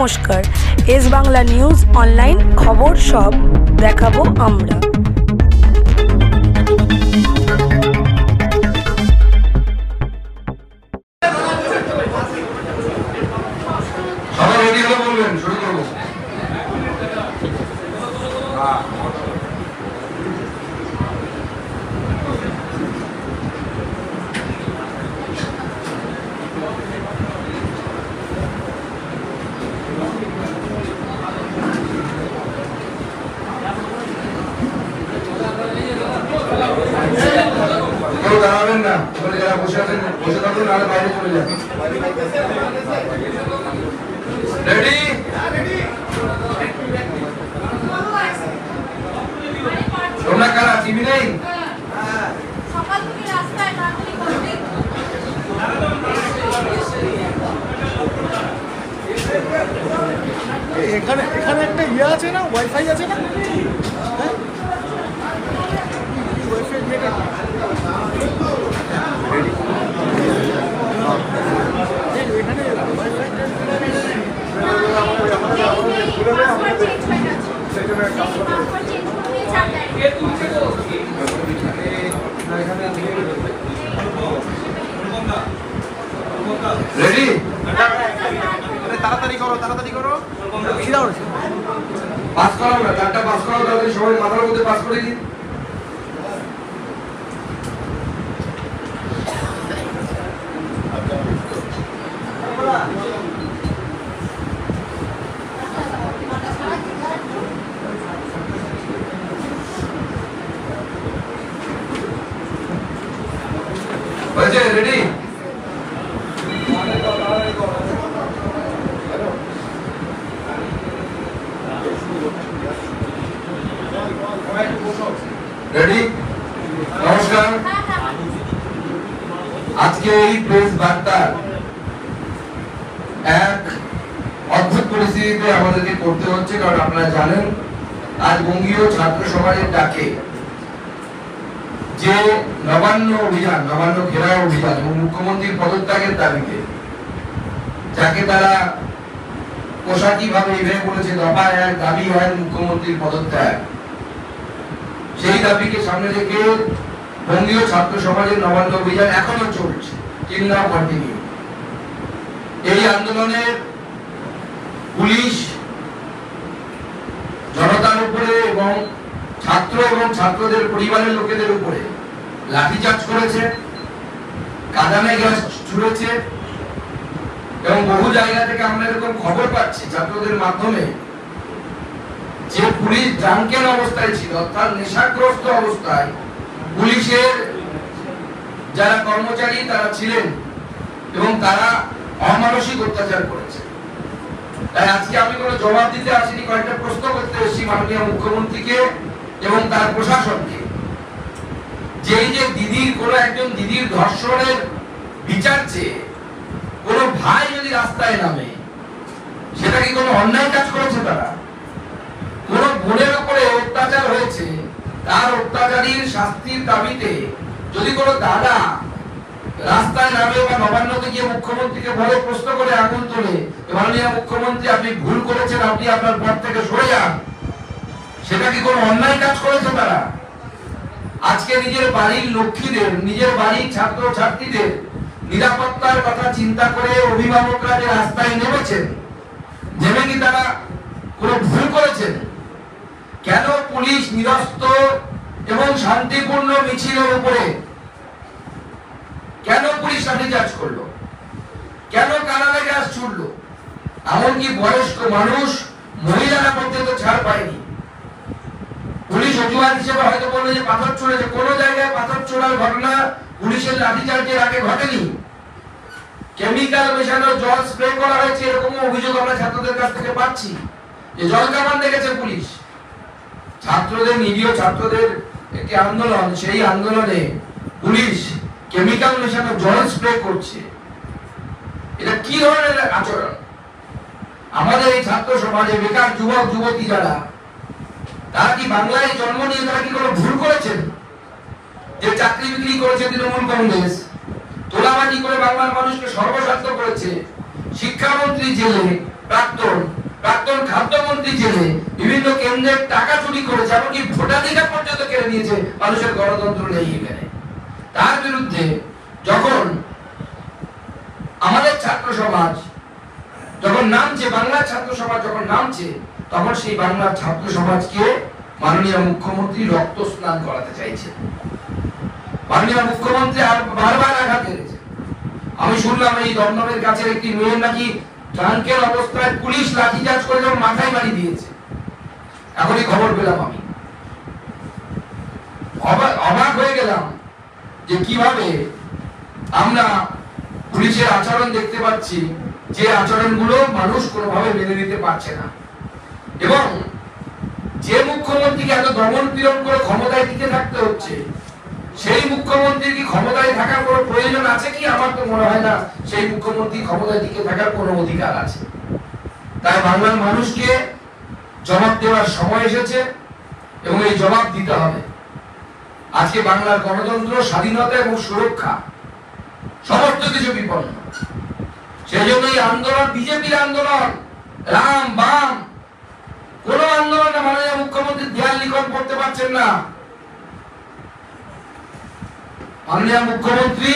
নমস্কার, S Bangla news online খবর সব দেখাবো আমরা। দাঁড়াবেন না, যারা বসে আছেন বসে থাকুন, আর বাইরে চলে যান। রেডি? তোমরা কারা টিভি নেই? এখানে এখানে একটা ইয়ে আছে না, ওয়াইফাই আছে না? হ্যাঁ, ওয়াইফাই যেটা এখানে রেডি? তাড়াতাড়ি করো, তাড়াতাড়ি করো। পাস করাও না, চারটা পাস করাও, তাহলে সবাই মাথার মধ্যে পাস করে দিন। হয়েছে? রেডি? রেডি? নমস্কার। আজকে এই প্রেস বার্তা এক অদ্ভুত পরিস্থিতিতে আমাদেরকে করতে হচ্ছে, কারণ আপনারা জানেন আজ বঙ্গীয় ছাত্র সমাজের ডাকে যে নবান্ন অভিযান, নবান্ন ঘেরাও অভিযান এবং মুখ্যমন্ত্রীর পদত্যাগের দাবিতে, যাকে তারা পোশাকি ভাবে ইভেন্ট করেছে দফা এক, দাবি হয় মুখ্যমন্ত্রীর পদত্যাগ, সেই দাবিকে সামনে রেখে বঙ্গীয় ছাত্র সমাজের নবান্ন অভিযান এখনো চলছে, টিল নাও কন্টিনিউ। এই আন্দোলনে পুলিশ জনতার উপরে এবং ছাত্র এবং ছাত্রদের পরিবারের লোকেদের উপরে লাঠিচার্জ করেছে, কাঁদানে গ্যাস ছুড়েছে এবং বহু জায়গা থেকে আমরা এরকম খবর পাচ্ছি ছাত্রদের মাধ্যমে যে পুলিশ ড্রাঙ্কেন অবস্থায় ছিল, অর্থাৎ নেশাগ্রস্ত অবস্থায় পুলিশের যারা কর্মচারী তারা ছিলেন এবং তারা অমানসিক অত্যাচার করেছে। তাই আজকে আমি কোনো জবাব দিতে আসিনি, কয়েকটা প্রশ্ন করতে এসেছি মাননীয় মুখ্যমন্ত্রীকে এবং তার প্রশাসনকে, যে এই যে দিদির কোনো একজন দিদির ধর্ষণের বিচার চেয়ে কোনো ভাই যদি রাস্তায় নামে, সেটা কি কোনো অন্যায় কাজ করেছে? তারা কোন বোনের উপরে অত্যাচার হয়েছে, তার অত্যাচারীর শাস্তির দাবিতে যদি কোনো দাদা রাস্তায় নামে বা নবান্নতে গিয়ে মুখ্যমন্ত্রীকে বড় প্রশ্ন করে আগুন তোলে, মাননীয় মুখ্যমন্ত্রী আপনি ভুল করেছেন, আপনি আপনার পদ থেকে সরে যান, সেটা কি কোনো অন্যায় কাজ করেছে তারা? আজকে নিজের বাড়ির লক্ষ্মীদের, নিজের বাড়ির ছাত্র ছাত্রীদের নিরাপত্তার কথা চিন্তা করে অভিভাবকরা যে রাস্তায় নেমেছেন, নেমে কি তারা কোনো ভুল করেছেন? কেন পুলিশ নিরস্ত্র এবং শান্তিপূর্ণ মিছিলের উপরে কেন পুলিশ লাঠিচার্জ করলো? কেন কাঁদানে গ্যাস ছুড়লো? এমনকি বয়স্ক মানুষ, মহিলারা পর্যন্ত ছাড় পায়নি। পুলিশ অজুহাত হিসেবে হয়তো বললো যে পাথর ছুড়েছে, কোনো জায়গায় পাথর ছোড়ার ঘটনা পুলিশের লাঠিচার্জের আগে ঘটেনি। কেমিক্যাল মেশানো জল স্প্রে করা হয়েছে, এরকম অভিযোগ আমরা ছাত্রদের কাছ থেকে পাচ্ছি, যে জল কামান দেখেছে পুলিশ। ছাত্রদের, নিরীহ ছাত্রদের একটি আন্দোলন, সেই আন্দোলনে পুলিশ কেমিক্যাল মেশানো জল স্প্রে করছে। এটা কি ধরনের আচরণ? আমাদের এই ছাত্র সমাজে বেকার যুবক যুবতী যারা, তারা কি বাংলায় জন্ম নিয়ে তারা কি কোনো ভুল করেছেন? যে চাকরি বিক্রি করেছে তৃণমূল কংগ্রেস, তোলাবাজি করে বাংলার মানুষকে সর্বস্বার্থ করেছে, শিক্ষামন্ত্রী জেলে প্রাক্তন, বিভিন্ন কেন্দ্রের টাকা চুরি করেছে, এমনকি ভোটাধিকার পর্যন্ত কেড়ে নিয়েছে। মানুষের গণতন্ত্র নেই এখানে। তার বিরুদ্ধে যখন আমাদের ছাত্র সমাজ যখন নামছে, বাংলার ছাত্র সমাজ যখন নামছে, তখন সেই বাংলার ছাত্র সমাজকে মাননীয় মুখ্যমন্ত্রী রক্ত স্নান করাতে চাইছে। মাননীয় মুখ্যমন্ত্রী আর বারবার আঘাত এনেছে। আমি শুনলাম এই দমদমের কাছে একটি মেয়ের নাকি ট্রাঙ্কের অবস্থায় পুলিশ লাঠিচার্জ করে যখন মাথায় বাড়ি দিয়েছে। এখনই খবর পেলাম আমি, অবাক হয়ে গেলাম যে কিভাবে আমরা পুলিশের আচরণ দেখতে পাচ্ছি, যে আচরণগুলো মানুষ কোনোভাবে মেনে নিতে পারছে না। এবং যে মুখ্যমন্ত্রীকে এত দমন পীড়ন করে ক্ষমতায় টিকে থাকতে হচ্ছে, সেই মুখ্যমন্ত্রীর কি ক্ষমতায় থাকার কোনো প্রয়োজন আছে কি? আমার তো মনে হয় না সেই মুখ্যমন্ত্রী ক্ষমতায় টিকে থাকার কোনো অধিকার আছে। তাই বাংলার মানুষকে জবাব দেওয়ার সময় এসেছে এবং এই জবাব দিতে হবে। আজকে বাংলার গণতন্ত্র, স্বাধীনতা এবং সুরক্ষা সমস্ত কিছু বিপন্ন। সেই জন্য এই আন্দোলন বিজেপির আন্দোলন, রাম বাম কোন আন্দোলন না। মাননীয় মুখ্যমন্ত্রী দেয়াল লিখন করতে পারছেন না। মাননীয় মুখ্যমন্ত্রী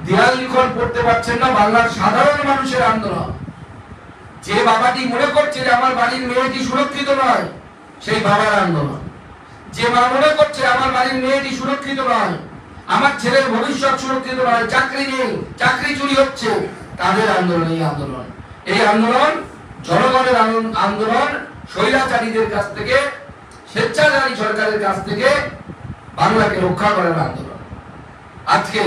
দেয়াল লিখন করতে পারছেন না। বাংলার সাধারণ মানুষের আন্দোলন। যে বাবাটি মনে করছে যে আমার বাড়ির মেয়েটি সুরক্ষিত নয়, সেই বাবার আন্দোলন। যে মা মনে করছে আমার বাড়ির মেয়েটি সুরক্ষিত নয়, আমার ছেলের ভবিষ্যৎ সুরক্ষিত নয়, চাকরি নেই, চাকরি চুরি হচ্ছে, তাদের আন্দোলন এই আন্দোলন। এই আন্দোলন জনগণের আন্দোলন। স্বৈরাচারীদের কাছ থেকে, স্বেচ্ছাচারী সরকারের কাছ থেকে বাংলাকে রক্ষা করার আন্দোলন। আজকে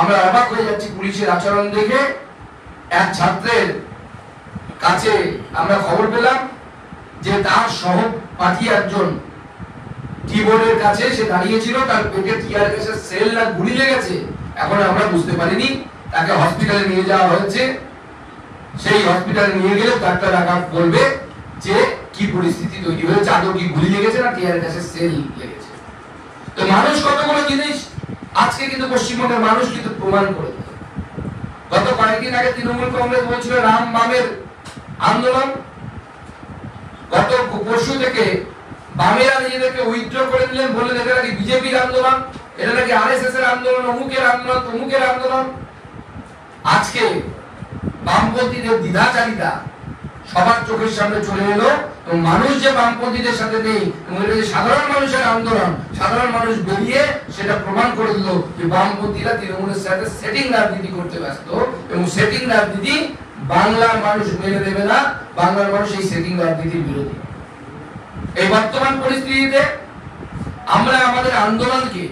আমরা অবাক হয়ে যাচ্ছি পুলিশের আচরণ দেখে। এক ছাত্রের কাছে আমরা খবর পেলাম যে তার সহপাঠী একজন কিবোর্ডের কাছে সে দাঁড়িয়েছিল, তার পেটে টিয়ার গ্যাসের সেল না গুলি লেগেছে, এখন আমরা বুঝতে পারিনি। তাকে হসপিটালে নিয়ে যাওয়া হয়েছে। সেই হসপিটালে নিয়ে গেলে ডাক্তার আঘাত বলবে যে কি পরিস্থিতি তৈরি হয়েছে, আদৌ কি গুলি লেগেছে না টিয়ার গ্যাসের সেল লেগেছে। তো মানুষ কতগুলো জিনিস আজকে কিন্তু পশ্চিমবঙ্গের মানুষ কিন্তু প্রমাণ করে দিল। গত কয়েকদিন আগে তৃণমূল কংগ্রেস বলছিল রাম বামের আন্দোলন, গত পরশু থেকে বামেরা নিজেদেরকে উইথড্র করে দিলেন, বললেন এটা নাকি বিজেপির আন্দোলন, এটা নাকি আরএসএস এর আন্দোলন, অমুকের আন্দোলন, তমুকের আন্দোলন। আজকে বামপন্থীদের দ্বিধাচারিতা সবার চোখের সামনে চলে এলো এবং মানুষ যে বামপন্থীদের সাথে নেই এবং এটা যে সাধারণ মানুষের আন্দোলন, সাধারণ মানুষ বেরিয়ে সেটা প্রমাণ করে দিল যে বামপন্থীরা তৃণমূলের সাথে সেটিং রাজনীতি করতে ব্যস্ত এবং সেটিং রাজনীতি বাংলার মানুষ মেনে দেবে না। বাংলার মানুষ এই সেটিং রাজনীতির বিরোধী। এই বর্তমান পরিস্থিতিতে আমরা আমাদের আন্দোলনকে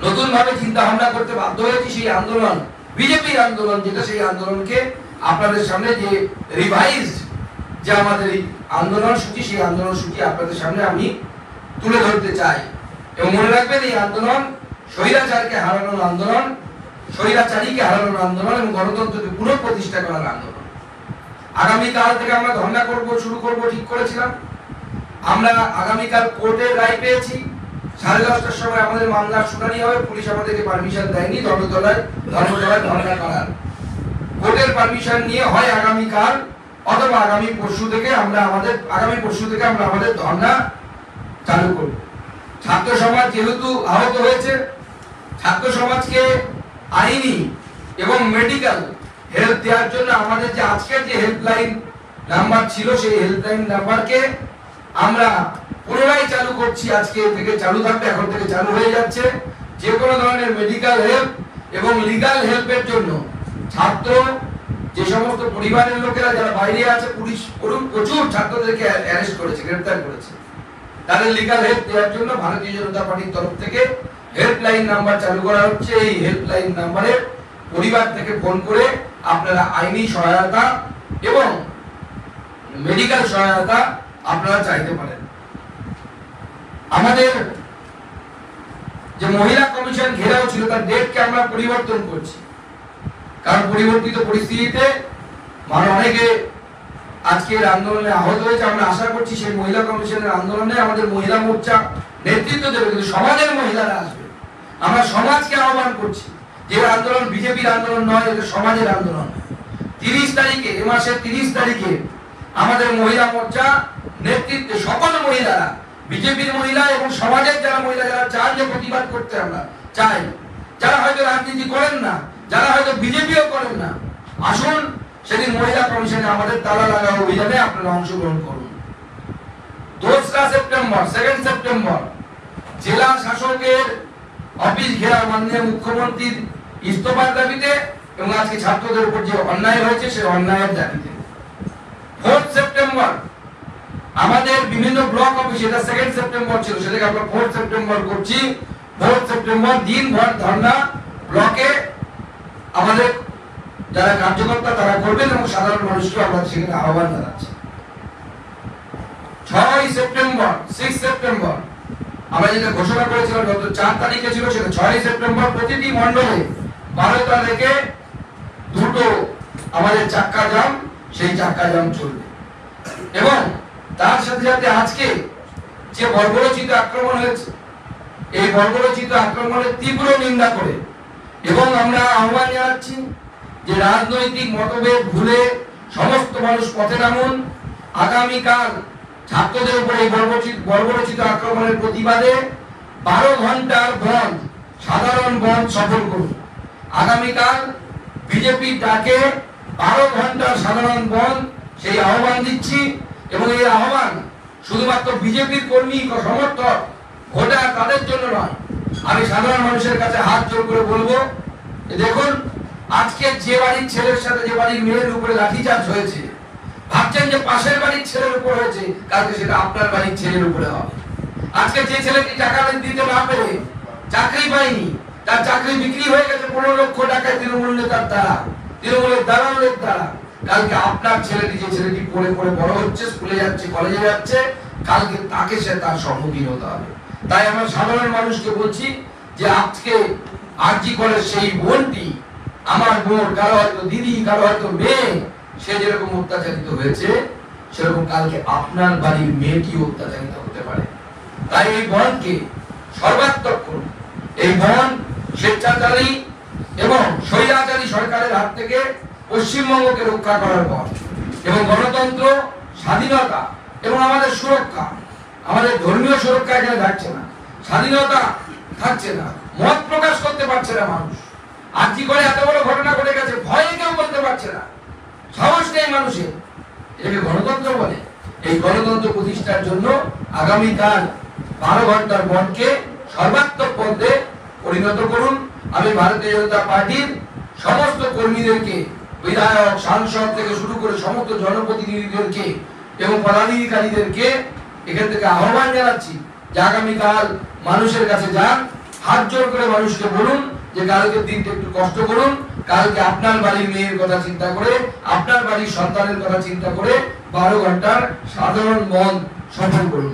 নতুন ভাবে চিন্তা ভাবনা করতে বাধ্য হয়েছি। সেই আন্দোলন বিজেপির আন্দোলন, যেটা সেই আন্দোলনকে আপনাদের সামনে যে রিভাইজড যে আমাদের এই আন্দোলন সূচি, সেই আন্দোলন সূচি আপনাদের সামনে আমি তুলে ধরতে চাই। এবং মনে রাখবেন এই আন্দোলন স্বৈরাচারকে হারানোর আন্দোলন, স্বৈরাচারীকে হারানোর আন্দোলন এবং গণতন্ত্রকে পুনঃপ্রতিষ্ঠা করার আন্দোলন। আগামীকাল থেকে আমরা ধর্ণা শুরু করব ঠিক করেছিলাম। আমরা আগামীকাল কোর্টের রায় পেয়েছি। 10:30টার সময় আমাদের মামলার শুনানি হবে। পুলিশ আমাদেরকে পারমিশন দেয়নি ধর্মতলায় ধর্ণা করার। কোর্টের পারমিশন নিয়ে হয় আগামীকাল অথবা আগামী পরশু থেকে আমরা আমাদের ধর্ণা চালু করব। ছাত্র সমাজ যেহেতু আহত হয়েছে, ছাত্র সমাজকে আইনি এবং মেডিকেল হেল্প দেওয়ার জন্য আমাদের যে আজকের যে হেল্পলাইন নাম্বার ছিল, সেই হেল্পলাইন নাম্বারকে আমরা পুনরায় চালু করছি। আজকে থেকে চালু থাকবে, এখন থেকে চালু হয়ে যাচ্ছে। যে কোনো ধরনের মেডিকেল হেল্প এবং লিগ্যাল হেল্পের জন্য ছাত্র, যে সমস্ত পরিবারের লোকেরা যারা বাইরে আছে, পুলিশ প্রচুর ছাত্রদেরকে অ্যারেস্ট করেছে, গ্রেফতার করেছে, তাদের লিগ্যাল হেল্প দেওয়ার জন্য ভারতীয় জনতা পার্টির তরফ থেকে হেল্পলাইন নাম্বার চালু করা হচ্ছে। এই হেল্পলাইন নাম্বারে পরিবার থেকে ফোন করে আপনারা আইনি সহায়তা এবং মেডিকেল সহায়তা আপনারা চাইতে পারেন। আমাদের যে মহিলা কমিশন ঘেরাও ছিল তার ডেটকে আমরা পরিবর্তন করছি, কারণ পরিবর্তিত পরিস্থিতিতে অনেকে আজকের আন্দোলনে আহত হয়েছে। আমরা আশা করছি সেই মহিলা কমিশনের আন্দোলনে আমাদের মহিলা মোর্চা নেতৃত্ব দেবে, কিন্তু সমাজের মহিলারা আসবে। আমরা সমাজকে আহ্বান করছি যে আন্দোলন বিজেপির আন্দোলন নয়, এটা সমাজের আন্দোলন। 30 তারিখে, এ মাসের 30 তারিখে আমাদের মহিলা মোর্চা নেতৃত্বে সকল মহিলারা, বিজেপির মহিলা এবং সমাজের যারা মহিলা যারা চান যে প্রতিবাদ করতে আমরা চাই, যারা হয়তো রাজনীতি করেন না, যারা হয়তো বিজেপিও করেন না, আসুন সেদিন মহিলা কমিশনে আমাদের তালা লাগা অভিযানে আপনারা অংশগ্রহণ করুন। 2রা সেপ্টেম্বর 2 সেপ্টেম্বর জেলা শাসকের অফিস ঘেরা মাননীয় মুখ্যমন্ত্রীর ইস্তফার দাবিতে এবং আজকে ছাত্রদের উপর যে অন্যায় হয়েছে সেই অন্যায়ের দাবিতে। 4 সেপ্টেম্বর আমাদের বিভিন্ন ব্লক অফিস, এটা 2 সেপ্টেম্বর ছিল, সেটাকে আমরা 4 সেপ্টেম্বর করছি। 4 সেপ্টেম্বর দিনভর ধর্ণা ব্লকে আমাদের যারা কার্যকর্তা তারা করবেন এবং সাধারণ মানুষকে আমরা সেখানে আহ্বান জানাচ্ছি। 6 সেপ্টেম্বর 6 সেপ্টেম্বর আমরা যেটা ঘোষণা করেছিলাম গত 4 তারিখে ছিল, সেটা 6 সেপ্টেম্বর প্রতিটি মণ্ডলে 12টা থেকে 2টো আমাদের চাক্কা জাম, সেই চাক্কা জাম চলবে। এবং তার সাথে সাথে আজকে যে বর্বরোচিত আক্রমণ হয়েছে, এই বর্বরোচিত আক্রমণের তীব্র নিন্দা করে এবং আমরা আহ্বান জানাচ্ছি যে রাজনৈতিক মতভেদ ভুলে সমস্ত মানুষ পথে নামুন। আগামীকাল ছাত্রদের উপর এই বর্বরোচিত আক্রমণের প্রতিবাদে 12 ঘন্টার বন্ধ, সাধারণ বন্ধ সফল করুন। আগামীকাল বিজেপির ডাকে 12 ঘন্টার সাধারণ বন্ধ সেই আহ্বান দিচ্ছি এবং এই আহ্বান শুধুমাত্র বিজেপির কর্মী সমর্থক ভোটার তাদের জন্য নয়, আমি সাধারণ মানুষের কাছে হাত জোর করে বলবো, দেখুন আজকে যে বাড়ির ছেলের সাথে যে বাড়ির মেয়ের উপরে লাঠিচার্জ হয়েছে, ভাবছেন যে পাশের বাড়ির ছেলের উপর হয়েছে, কালকে সেটা আপনার বাড়ির ছেলের উপরে হবে। আজকে যে ছেলেটি টাকা দিতে না পেরে চাকরি পায়নি, তার চাকরি বিক্রি হয়ে গেছে 15 লক্ষ টাকায় তৃণমূল নেতার দ্বারা, তৃণমূলের দালালের দ্বারা, কালকে আপনার ছেলেটি যে ছেলেটি পড়ে পড়ে বড় হচ্ছে, স্কুলে যাচ্ছে, কলেজে যাচ্ছে, কালকে তাকে সে তার সম্মুখীন হতে হবে। তাই আমরা সাধারণ মানুষকে বলছি যে আজকে আরজি কলেজ সেই বোনটি, আমার বোন, কারো হয়তো দিদি, কারো হয়তো মেয়ে, সে যেরকম অত্যাচারিত হয়েছে সেরকম কালকে আপনার বাড়ির মেয়েটি অত্যাচারিত হতে পারে। তাই এই বনকে সর্বাত্মক করুন। এই বন স্বেচ্ছাচারী এবং স্বৈরাচারী সরকারের হাত থেকে পশ্চিমবঙ্গকে রক্ষা করার পর এবং গণতন্ত্র, স্বাধীনতা এবং আমাদের সুরক্ষা, আমাদের ধর্মীয় সুরক্ষা এখানে থাকছে না, স্বাধীনতা থাকছে না, মত প্রকাশ করতে পারছে না মানুষ। আজকে করে এত বড় ঘটনা ঘটে গেছে, ভয়ে কেউ বলতে পারছে না, সাহস নেই মানুষের। এটাকে গণতন্ত্র বলে। এই গণতন্ত্র প্রতিষ্ঠার জন্য আগামীকাল 12 ঘন্টার বনকে সর্বাত্মক পথে পরিণত করুন। আমি ভারতীয় জনতা পার্টির সমস্ত কর্মীদেরকে, বিধায়ক, সাংসদ থেকে শুরু করে সমস্ত জনপ্রতিনিধিদেরকে এবং পদাধিকারীদেরকে এখান থেকে আহ্বান জানাচ্ছি যে আগামীকাল মানুষের কাছে যান, হাত জোর করে মানুষকে বলুন যে কালকের দিনটা একটু কষ্ট করুন, কালকে আপনার বাড়ির মেয়ের কথা চিন্তা করে, আপনার বাড়ির সন্তানের কথা চিন্তা করে 12 ঘন্টার সাধারণ বন্ধ সফল করুন।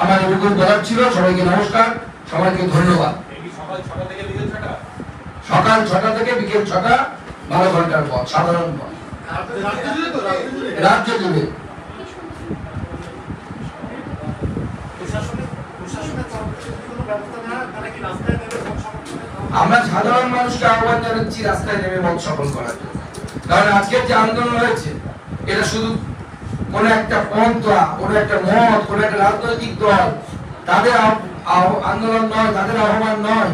আমার এটুকুই বলার ছিল। সবাইকে নমস্কার, সবাইকে ধন্যবাদ। সকাল 6টা থেকে বিকেল 6টা, 12 ঘন্টার বন্ধ, সাধারণ বন্ধ, রাজ্য জুড়ে। আমরা সাধারণ মানুষকে আহ্বান জানাচ্ছি রাস্তায় নেমে মত সফল করার জন্য। কারণ আজকের যে আন্দোলন হয়েছে এটা শুধু কোন একটা পন্থা, কোন একটা মত, কোন একটা রাজনৈতিক দল তাদের আন্দোলন নয়, তাদের আহ্বান নয়।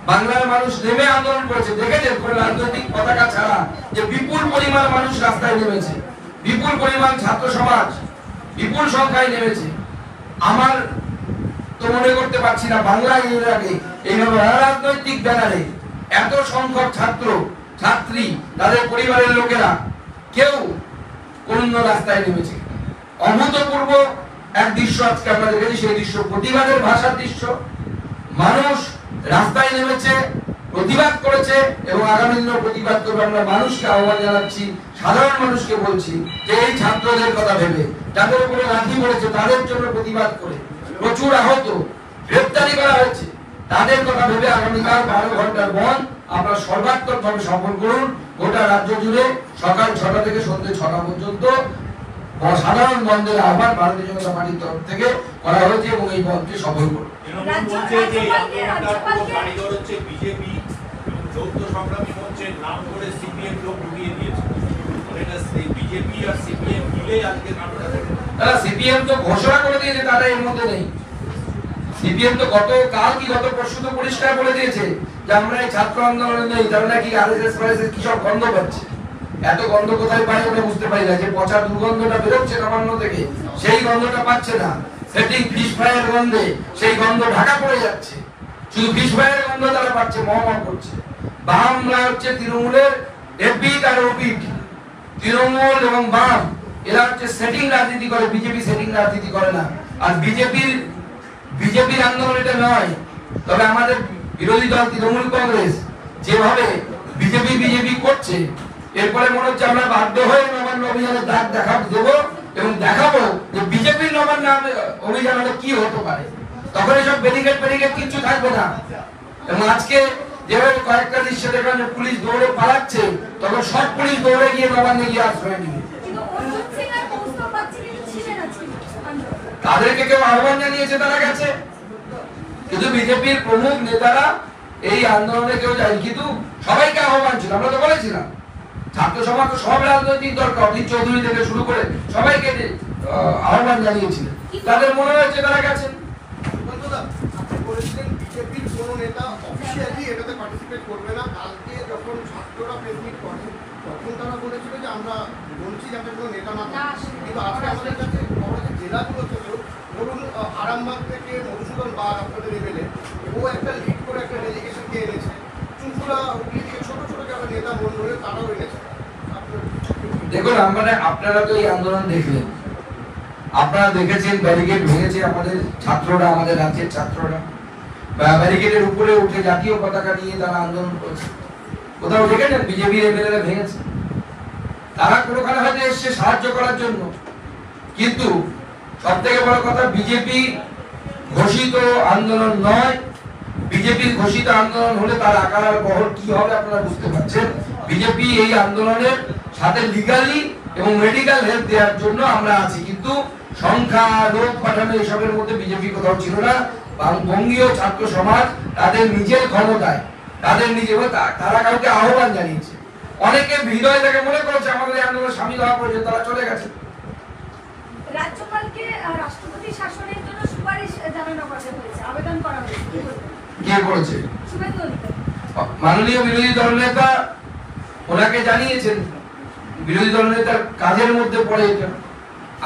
বাংলার মানুষ নেমে আন্দোলন করেছে। দেখেছেন কোন রাজনৈতিক পতাকা ছাড়া যে বিপুল পরিমাণ মানুষ রাস্তায় নেমেছে, বিপুল পরিমাণ ছাত্র সমাজ বিপুল সংখ্যায় নেমেছে। আমার তো মনে করতে পারছি না বাংলায় এর আগে এইভাবে রাজনৈতিক ব্যানারে এত সংখ্যক ছাত্র ছাত্রী, তাদের পরিবারের লোকেরা কেউ কোন রাস্তায় নেমেছে। অভূতপূর্ব এক দৃশ্য আজকে আমরা দেখেছি, সেই দৃশ্য প্রতিবাদের ভাষার দৃশ্য। মানুষ রাস্তায় নেমেছে, প্রতিবাদ করেছে এবং আগামী দিনেও প্রতিবাদ করবে। আমরা মানুষকে আহ্বান জানাচ্ছি, সাধারণ মানুষকে বলছি যে এই ছাত্রদের কথা ভেবে, যাদের উপরে লাঠি পড়েছে তাদের জন্য প্রতিবাদ করে প্রচুর আহত, গ্রেফতারি করা হয়েছে, তাদের কথা ভেবে আগামীকাল 12 ঘন্টার বন্ধ আপনারা সর্বাত্মক ভাবে সফল করুন। গোটা রাজ্য জুড়ে সকাল 6টা থেকে সন্ধ্যে 6টা পর্যন্ত সাধারণ বন্ধের আহ্বান ভারতীয় জনতা পার্টির তরফ থেকে করা হয়েছে এবং এই বন্ধকে সফল করুন। বিজেপি যৌথ সংগ্রামী মঞ্চের নাম করে সিপিএম লোক ঢুকিয়ে দিয়েছে। বিজেপি আর সিপিএম মিলে আজকে নাটকটা তারা সিপিএম তো ঘোষণা করে দিয়েছে তারা এর মধ্যে নেই। সিপিএম তো গত পরশু তো পরিষ্কার করে দিয়েছে যে আমরা এই ছাত্র আন্দোলনে নেই। তারা নাকি আরএসএস ফরএসএস কি সব গন্ধ পাচ্ছে। এত গন্ধ কোথায় পায় ওটা বুঝতে পারি না। যে পচা দুর্গন্ধটা বেরোচ্ছে নবান্ন থেকে সেই গন্ধটা পাচ্ছে না। সেটিং ফিশ ফ্রাইয়ের গন্ধে সেই গন্ধ ঢাকা পড়ে যাচ্ছে। শুধু ফিশ ফ্রাইয়ের গন্ধ তারা পাচ্ছে, মহা করছে। বামরা হচ্ছে তৃণমূলের এপিট আর ওপিট। তৃণমূল এবং বাম এরা হচ্ছে সেটিং রাজনীতি করে, বিজেপি সেটিং রাজনীতি করে না। আর বিজেপির আন্দোলন এটা নয়। তবে আমাদের বিরোধী দল তৃণমূল কংগ্রেস যেভাবে বিজেপি করছে, এরপরে মনে হচ্ছে আমরা বাধ্য হয়ে নবান্ন অভিযানের দাগ দেবো এবং দেখাবো যে বিজেপির নবান্ন অভিযান হলে কি হতে পারে। তখন এসব ব্যারিকেড কিচ্ছু থাকবে না। এবং আজকে যেভাবে কয়েকটা দৃশ্য দেখলাম যে পুলিশ দৌড়ে পালাচ্ছে, তখন সব পুলিশ দৌড়ে গিয়ে নবান্নে গিয়ে আশ্রয় নিবে। তাদেরকে কেউ আহ্বান জানিয়েছে, তারা গেছে। কিন্তু বিজেপির প্রমুখ নেতারা এই আন্দোলনে কেউ যায়, কিন্তু সবাইকে আহ্বান ছিল। আমরা তো বলেছিলাম ছাত্র সমাজ সব রাজনৈতিক দল অধীর চৌধুরী থেকে শুরু করে সবাইকে আহ্বান জানিয়েছিলেন। তাদের মনে হয়েছে তারা গেছেন। বিজেপির কোনো নেতা অফিসিয়ালি এটাতে পার্টিসিপেট করবে না। কালকে যখন ছাত্ররা প্রেস মিট করে তখন তারা বলেছিল যে আমরা বলছি যাতে কোনো নেতা না থাকে। কিন্তু আজকে আমাদের কাছে খবর যে জেলাগুলো থেকে ধরুন আরামবাগ থেকে মধুসূদন বাগ আপনাদের লেভেলে ও একটা লিড করে একটা ডেলিগেশনকে এনেছে। চুঁচুড়া হুগলি থেকে ছোট যারা নেতা মন্ডলে তারাও এনেছে। দেখুন আপনারা তো এই আন্দোলন দেখলেন, আপনারা দেখেছেন ব্যারিকেড ভেঙেছে আমাদের ছাত্ররা, আমাদের রাজ্যের ছাত্ররা ব্যারিকেডের উপরে উঠে জাতীয় পতাকা নিয়ে তারা আন্দোলন করছে। কোথাও দেখেছেন বিজেপির এমএলএরা ভেঙেছে? তারা কোনোখানে হয়তো এসছে সাহায্য করার জন্য। কিন্তু সব থেকে বড় কথা, বিজেপি ঘোষিত আন্দোলন নয়। বিজেপির ঘোষিত আন্দোলন হলে তার আকার আর বহর কি হবে আপনারা বুঝতে পারছেন। বিজেপি এই আন্দোলনের সাথে লিগালি এবং মেডিকেল হেল্প দেওয়ার জন্য আমরা আছি, কিন্তু সংখ্যা লোক পাঠানো এসবের মধ্যে বিজেপি কোথাও ছিল না। বঙ্গীয় ছাত্র সমাজ তাদের নিজের ক্ষমতায় তারা কাউকে আহ্বান জানিয়েছে। অনেকে হৃদয় থেকে মনে করেছে আমাদের এই আন্দোলনে সামিল হওয়া প্রয়োজন, তারা চলে গেছে। রাজ্যপালকে রাষ্ট্রপতি শাসনের জন্য সুপারিশ জানানো হয়েছে, আবেদন করা হয়েছে। কে করেছে? মাননীয় বিরোধী দলনেতা ওনাকে জানিয়েছেন। বিরোধী দলনেতার কাজের মধ্যে পড়ে এটা।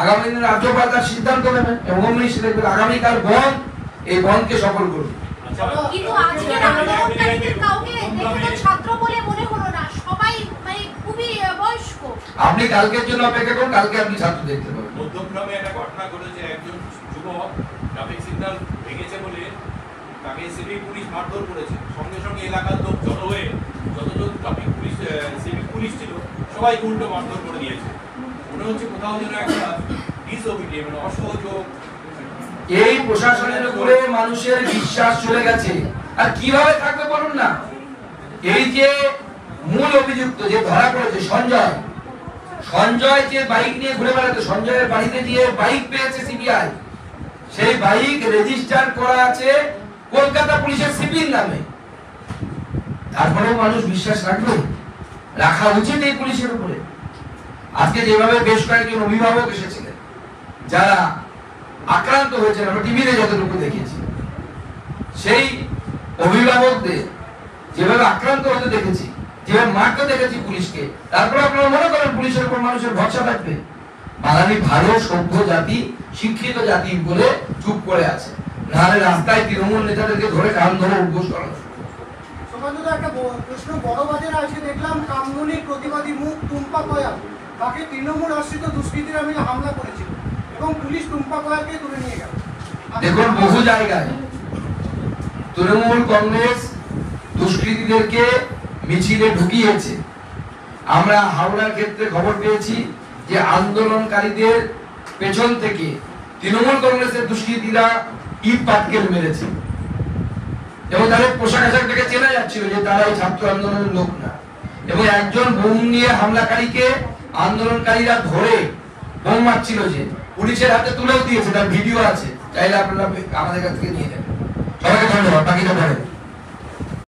আগামী দিনে রাজ্যপাল তার সিদ্ধান্ত নেবেন এবং আগামীকাল বন্ধ, এই বন্ধকে সফল করবে। কিন্তু আজকে আন্দোলনকারীদের কাউকে দেখে ছাত্র বলে মনে হলো না, সবাই মানে খুবই বয়স্ক। আপনি কালকের জন্য অপেক্ষা করুন, কালকে আপনি ছাত্র দেখতে পাবেন। মধ্যক্রমে একটা ঘটনা ঘটেছে, একজন যুবক ট্রাফিক সিগন্যাল ভেঙেছে বলে তাকে সিভিক পুলিশ মারধর করেছে। সঙ্গে সঙ্গে এলাকার লোক জড়ো হয়ে যতজন ট্রাফিক পুলিশ সিভিক পুলিশ ছিল সবাইকে উল্টো মারধর করে দিয়েছে। মনে হচ্ছে কোথাও যেন একটা ডিসওবিডিয়েন্স মানে অসহযোগ। এই প্রশাসনের উপরে মানুষের বিশ্বাস চলে গেছে। আর কিভাবে থাকবে বলুন না। এই যে মূল অভিযুক্ত যে ধরা পড়েছে সঞ্জয় যে বাইক নিয়ে ঘুরে বেড়াতো, সঞ্জয়ের বাড়িতে গিয়ে বাইক পেয়েছে সিবিআই। সেই বাইক রেজিস্টার করা আছে কলকাতা পুলিশের সিপির নামে। তারপরেও মানুষ বিশ্বাস রাখবে? রাখা উচিত এই পুলিশের উপরে। আজকে যেভাবে বেশ কয়েকজন অভিভাবক এসেছিলেন যারা আক্রান্ত হয়েছেন, আমরা টিভিতে যতটুকু দেখেছি, সেই অভিভাবকদের যেভাবে আক্রান্ত হতে দেখেছি, যেভাবে মারতে দেখেছি পুলিশকে, তারপরে আপনারা মনে করেন পুলিশের উপর মানুষের ভরসা থাকবে? বাঙালি ভালো সভ্য জাতি, শিক্ষিত জাতি বলে চুপ করে আছে, নাহলে রাস্তায় তৃণমূল নেতাদেরকে ধরে কান ধরে উদ্ঘোষ করা। সমাজত একটা প্রশ্ন, বড়বাজারে আজকে দেখলাম কামদুনির প্রতিবাদী মুখ টুম্পা কয়াল, তাকে তৃণমূল আশ্রিত দুষ্কৃতীরা মিলে হামলা করেছিল এবং পুলিশ টুম্পা কয়ালকে তুলে নিয়ে গেল। দেখুন, বহু জায়গায় তৃণমূল কংগ্রেস দুষ্কৃতীদেরকে মিছিলে ঢুকিয়েছে। আমরা হাওড়ার ক্ষেত্রে খবর পেয়েছি যে আন্দোলনকারীদের পেছন থেকে তৃণমূল কংগ্রেসের দুষ্কৃতীরা ইট পাটকেল মেরেছে এবং তাদের পোশাক আশাক থেকে চেনা যাচ্ছিল যে তারা এই ছাত্র আন্দোলনের লোক না। এবং একজন বোম নিয়ে হামলাকারীকে আন্দোলনকারীরা ধরে বোম মারছিল, যে পুলিশের হাতে তুলেও দিয়েছে, তার ভিডিও আছে, চাইলে আপনারা আমাদের কাছ থেকে নিয়ে যাবেন। সবাইকে ধন্যবাদ। বাকিটা বলেন।